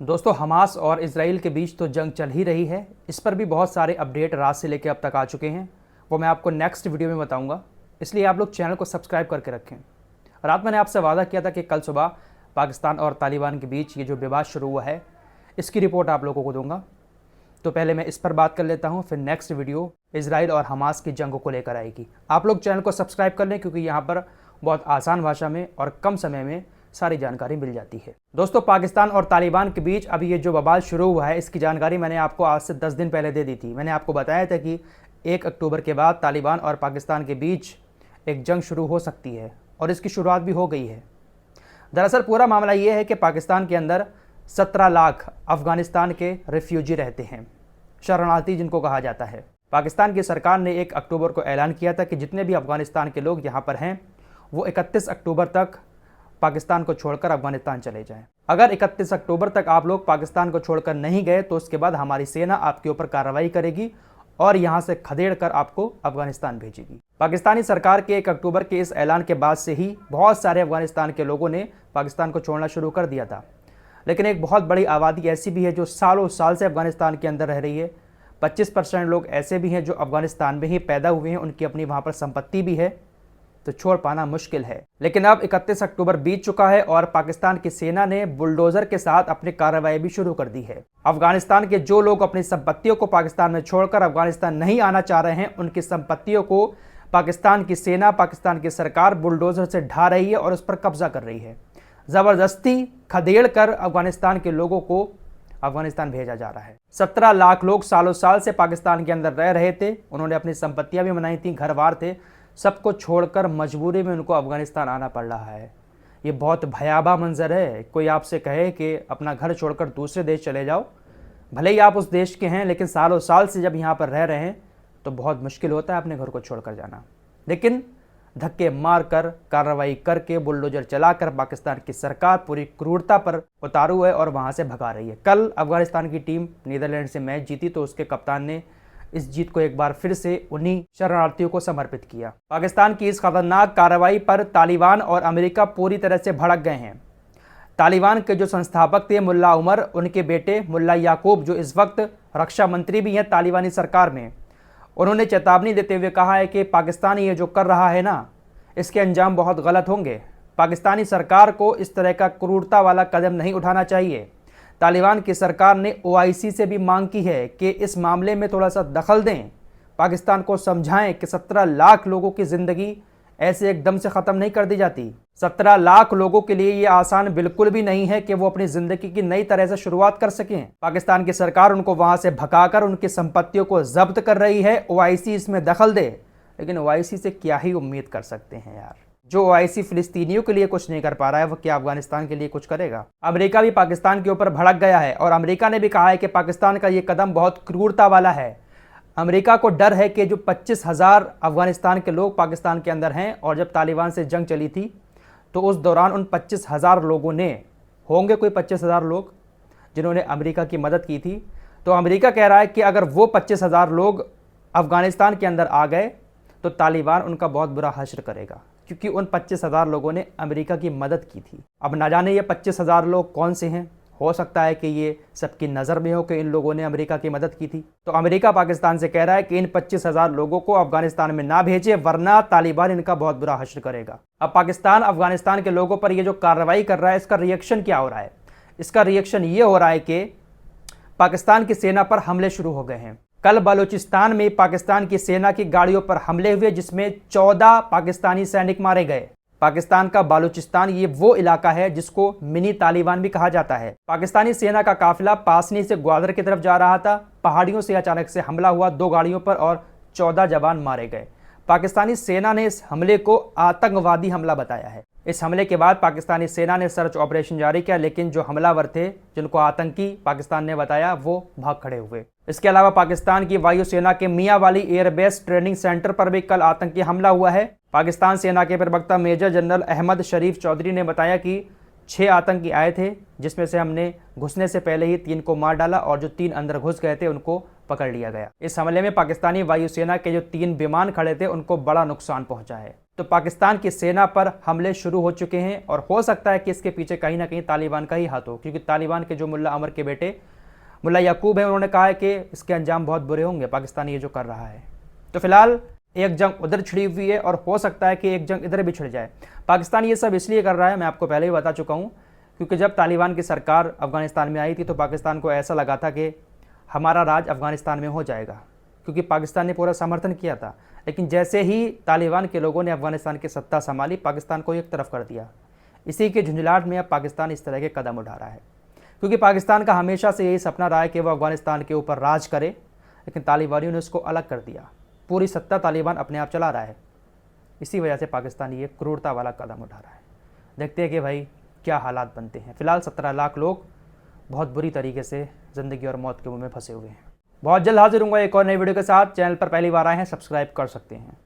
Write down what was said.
दोस्तों, हमास और इजराइल के बीच तो जंग चल ही रही है। इस पर भी बहुत सारे अपडेट रात से लेकर अब तक आ चुके हैं, वो मैं आपको नेक्स्ट वीडियो में बताऊंगा। इसलिए आप लोग चैनल को सब्सक्राइब करके रखें। रात मैंने आपसे वादा किया था कि कल सुबह पाकिस्तान और तालिबान के बीच ये जो विवाद शुरू हुआ है, इसकी रिपोर्ट आप लोगों को दूंगा। तो पहले मैं इस पर बात कर लेता हूँ, फिर नेक्स्ट वीडियो इजराइल और हमास की जंग को लेकर आएगी। आप लोग चैनल को सब्सक्राइब कर लें, क्योंकि यहाँ पर बहुत आसान भाषा में और कम समय में सारी जानकारी मिल जाती है। दोस्तों, पाकिस्तान और तालिबान के बीच अभी ये जो बवाल शुरू हुआ है, इसकी जानकारी मैंने आपको आज से 10 दिन पहले दे दी थी। मैंने आपको बताया था कि 1 अक्टूबर के बाद तालिबान और पाकिस्तान के बीच एक जंग शुरू हो सकती है, और इसकी शुरुआत भी हो गई है। दरअसल पूरा मामला ये है कि पाकिस्तान के अंदर 17 लाख अफगानिस्तान के रिफ्यूजी रहते हैं, शरणार्थी जिनको कहा जाता है। पाकिस्तान की सरकार ने 1 अक्टूबर को ऐलान किया था कि जितने भी अफगानिस्तान के लोग यहाँ पर हैं, वो 31 अक्टूबर तक पाकिस्तान को छोड़कर अफगानिस्तान चले जाएं। अगर 31 अक्टूबर तक आप लोग पाकिस्तान को छोड़कर नहीं गए, तो उसके बाद हमारी सेना आपके ऊपर कार्रवाई करेगी और यहाँ से खदेड़ कर आपको अफगानिस्तान भेजेगी। पाकिस्तानी सरकार के 1 अक्टूबर के इस ऐलान के बाद से ही बहुत सारे अफगानिस्तान के लोगों ने पाकिस्तान को छोड़ना शुरू कर दिया था। लेकिन एक बहुत बड़ी आबादी ऐसी भी है जो सालों साल से अफगानिस्तान के अंदर रह रही है। 25% लोग ऐसे भी हैं जो अफगानिस्तान में ही पैदा हुए हैं, उनकी अपनी वहाँ पर संपत्ति भी है, तो छोड़ पाना मुश्किल है। लेकिन अब 31 अक्टूबर बीत चुका है और पाकिस्तान की सेना ने बुलडोजर के साथ अपनी कार्रवाई भी शुरू कर दी है। अफगानिस्तान के जो लोग अपनी संपत्तियों को पाकिस्तान में छोड़कर अफगानिस्तान नहीं आना चाह रहे हैं, उनकी संपत्तियों को पाकिस्तान की सेना, पाकिस्तान की सरकार बुलडोजर से ढा रही है और उस पर कब्जा कर रही है। जबरदस्ती खदेड़ कर अफगानिस्तान के लोगों को अफगानिस्तान भेजा जा रहा है। 17 लाख लोग सालों साल से पाकिस्तान के अंदर रह रहे थे, उन्होंने अपनी संपत्तियां भी बनाई थी, घर बार थे, सबको छोड़कर मजबूरी में उनको अफगानिस्तान आना पड़ रहा है। ये बहुत भयावह मंजर है। कोई आपसे कहे कि अपना घर छोड़कर दूसरे देश चले जाओ, भले ही आप उस देश के हैं, लेकिन सालों साल से जब यहाँ पर रह रहे हैं तो बहुत मुश्किल होता है अपने घर को छोड़कर जाना। लेकिन धक्के मार कर, कार्रवाई करके, बुलडोजर चलाकर पाकिस्तान की सरकार पूरी क्रूरता पर उतारू है और वहाँ से भगा रही है। कल अफगानिस्तान की टीम नीदरलैंड से मैच जीती, तो उसके कप्तान ने इस जीत को एक बार फिर से उन्हीं शरणार्थियों को समर्पित किया। पाकिस्तान की इस खतरनाक कार्रवाई पर तालिबान और अमेरिका पूरी तरह से भड़क गए हैं। तालिबान के जो संस्थापक थे मुल्ला उमर, उनके बेटे मुल्ला याकूब, जो इस वक्त रक्षा मंत्री भी हैं तालिबानी सरकार में, उन्होंने चेतावनी देते हुए कहा है कि पाकिस्तान ये जो कर रहा है ना, इसके अंजाम बहुत गलत होंगे। पाकिस्तानी सरकार को इस तरह का क्रूरता वाला कदम नहीं उठाना चाहिए। तालिबान की सरकार ने OIC से भी मांग की है कि इस मामले में थोड़ा सा दखल दें, पाकिस्तान को समझाएं कि 17 लाख लोगों की ज़िंदगी ऐसे एकदम से ख़त्म नहीं कर दी जाती। 17 लाख लोगों के लिए ये आसान बिल्कुल भी नहीं है कि वो अपनी ज़िंदगी की नई तरह से शुरुआत कर सकें। पाकिस्तान की सरकार उनको वहाँ से भगाकर उनकी संपत्तियों को जब्त कर रही है। OIC इसमें दखल दे, लेकिन OIC से क्या ही उम्मीद कर सकते हैं यार। जो OIC फिलिस्तीनियों के लिए कुछ नहीं कर पा रहा है, वो क्या अफगानिस्तान के लिए कुछ करेगा। अमेरिका भी पाकिस्तान के ऊपर भड़क गया है और अमेरिका ने भी कहा है कि पाकिस्तान का ये कदम बहुत क्रूरता वाला है। अमेरिका को डर है कि जो 25,000 अफगानिस्तान के लोग पाकिस्तान के अंदर हैं, और जब तालिबान से जंग चली थी तो उस दौरान उन 25,000 लोगों ने, होंगे कोई 25,000 लोग जिन्होंने अमेरिका की मदद की थी, तो अमेरिका कह रहा है कि अगर वो 25,000 लोग अफगानिस्तान के अंदर आ गए तो तालिबान उनका बहुत बुरा हश्र करेगा, क्योंकि उन 25,000 लोगों ने अमेरिका की मदद की थी। अब ना जाने ये 25,000 लोग कौन से हैं। हो सकता है कि ये सबकी नज़र में हो कि इन लोगों ने अमेरिका की मदद की थी। तो अमेरिका पाकिस्तान से कह रहा है कि इन 25,000 लोगों को अफगानिस्तान में ना भेजे, वरना तालिबान इनका बहुत बुरा हश्र करेगा। अब पाकिस्तान अफगानिस्तान के लोगों पर ये जो कार्रवाई कर रहा है, इसका रिएक्शन क्या हो रहा है? इसका रिएक्शन ये हो रहा है कि पाकिस्तान की सेना पर हमले शुरू हो गए हैं। कल बलूचिस्तान में पाकिस्तान की सेना की गाड़ियों पर हमले हुए, जिसमें 14 पाकिस्तानी सैनिक मारे गए। पाकिस्तान का बलूचिस्तान ये वो इलाका है जिसको मिनी तालिबान भी कहा जाता है। पाकिस्तानी सेना का काफिला पासनी से ग्वादर की तरफ जा रहा था। पहाड़ियों से अचानक से हमला हुआ 2 गाड़ियों पर और 14 जवान मारे गए। पाकिस्तानी सेना ने इस हमले को आतंकवादी हमला बताया है। इस हमले के बाद पाकिस्तानी सेना ने सर्च ऑपरेशन जारी किया, लेकिन जो हमलावर थे, जिनको आतंकी पाकिस्तान ने बताया, वो भाग खड़े हुए। इसके अलावा पाकिस्तान की वायुसेना के मियांवाली एयरबेस ट्रेनिंग सेंटर पर भी कल आतंकी हमला हुआ है। पाकिस्तान सेना के प्रवक्ता मेजर जनरल अहमद शरीफ चौधरी ने बताया कि 6 आतंकी आए थे, जिसमें से हमने घुसने से पहले ही 3 को मार डाला और जो 3 अंदर घुस गए थे उनको पकड़ लिया गया। इस हमले में पाकिस्तानी वायुसेना के जो 3 विमान खड़े थे उनको बड़ा नुकसान पहुंचा है। तो पाकिस्तान की सेना पर हमले शुरू हो चुके हैं और हो सकता है कि इसके पीछे कहीं ना कहीं तालिबान का ही हाथ हो, क्योंकि तालिबान के जो मुल्ला अमर के बेटे मुल्ला याकूब हैं उन्होंने कहा है कि इसके अंजाम बहुत बुरे होंगे पाकिस्तान ये जो कर रहा है। तो फिलहाल एक जंग उधर छिड़ी हुई है और हो सकता है कि एक जंग इधर भी छिड़ जाए। पाकिस्तान ये सब इसलिए कर रहा है, मैं आपको पहले ही बता चुका हूँ, क्योंकि जब तालिबान की सरकार अफगानिस्तान में आई थी तो पाकिस्तान को ऐसा लगा था कि हमारा राज अफगानिस्तान में हो जाएगा, क्योंकि पाकिस्तान ने पूरा समर्थन किया था। लेकिन जैसे ही तालिबान के लोगों ने अफगानिस्तान की सत्ता संभाली, पाकिस्तान को एक तरफ कर दिया। इसी के झुंझलाहट में अब पाकिस्तान इस तरह के कदम उठा रहा है, क्योंकि पाकिस्तान का हमेशा से यही सपना रहा है कि वह अफगानिस्तान के ऊपर राज करे, लेकिन तालिबानियों ने उसको अलग कर दिया। पूरी सत्ता तालिबान अपने आप चला रहा है। इसी वजह से पाकिस्तान ये क्रूरता वाला कदम उठा रहा है। देखते हैं कि भाई क्या हालात बनते हैं। फिलहाल 17 लाख लोग बहुत बुरी तरीके से ज़िंदगी और मौत के मुंह में फंसे हुए हैं। बहुत जल्द हाजिर होंगे एक और नई वीडियो के साथ। चैनल पर पहली बार आए हैं सब्सक्राइब कर सकते हैं।